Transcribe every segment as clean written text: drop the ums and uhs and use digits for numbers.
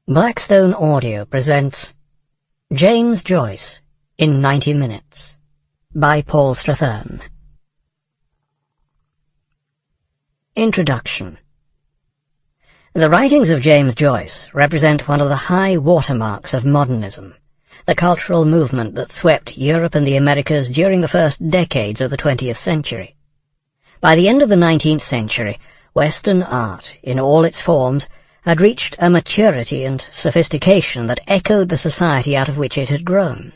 Blackstone Audio presents James Joyce in 90 Minutes by Paul Strathern. Introduction. The writings of James Joyce represent one of the high watermarks of modernism, the cultural movement that swept Europe and the Americas during the first decades of the 20th century. By the end of the 19th century, Western art, in all its forms, had reached a maturity and sophistication that echoed the society out of which it had grown.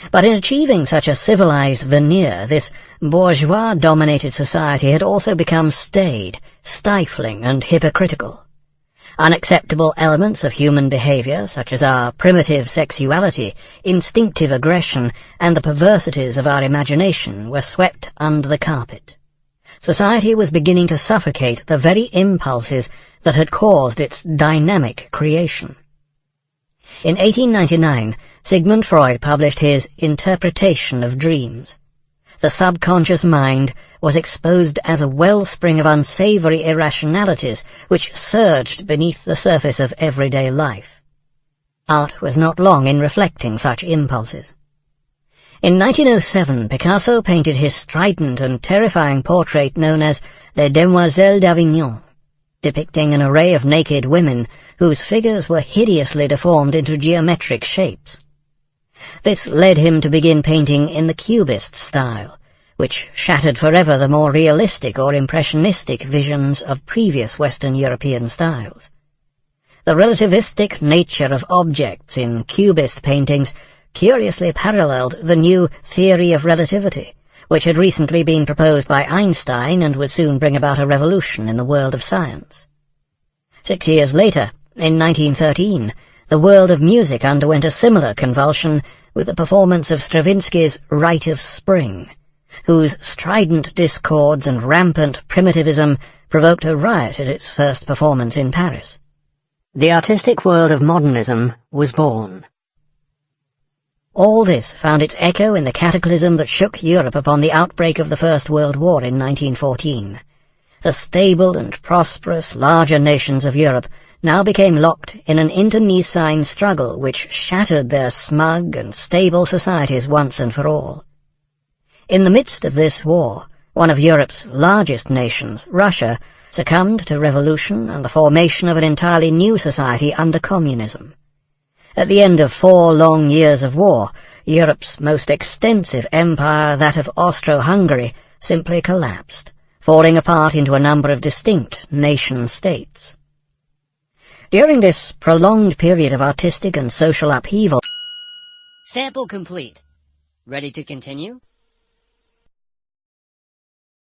But in achieving such a civilized veneer, this bourgeois-dominated society had also become staid, stifling, and hypocritical. Unacceptable elements of human behavior, such as our primitive sexuality, instinctive aggression, and the perversities of our imagination, were swept under the carpet. Society was beginning to suffocate the very impulses that had caused its dynamic creation. In 1899, Sigmund Freud published his Interpretation of Dreams. The subconscious mind was exposed as a wellspring of unsavory irrationalities which surged beneath the surface of everyday life. Art was not long in reflecting such impulses. In 1907, Picasso painted his strident and terrifying portrait known as Les Demoiselles d'Avignon, depicting an array of naked women whose figures were hideously deformed into geometric shapes. This led him to begin painting in the Cubist style, which shattered forever the more realistic or impressionistic visions of previous Western European styles. The relativistic nature of objects in Cubist paintings curiously paralleled the new theory of relativity, which had recently been proposed by Einstein and would soon bring about a revolution in the world of science. 6 years later, in 1913, the world of music underwent a similar convulsion with the performance of Stravinsky's Rite of Spring, whose strident discords and rampant primitivism provoked a riot at its first performance in Paris. The artistic world of modernism was born. All this found its echo in the cataclysm that shook Europe upon the outbreak of the First World War in 1914. The stable and prosperous larger nations of Europe now became locked in an internecine struggle which shattered their smug and stable societies once and for all. In the midst of this war, one of Europe's largest nations, Russia, succumbed to revolution and the formation of an entirely new society under communism. At the end of 4 long years of war, Europe's most extensive empire, that of Austro-Hungary, simply collapsed, falling apart into a number of distinct nation-states. During this prolonged period of artistic and social upheaval— Sample complete. Ready to continue?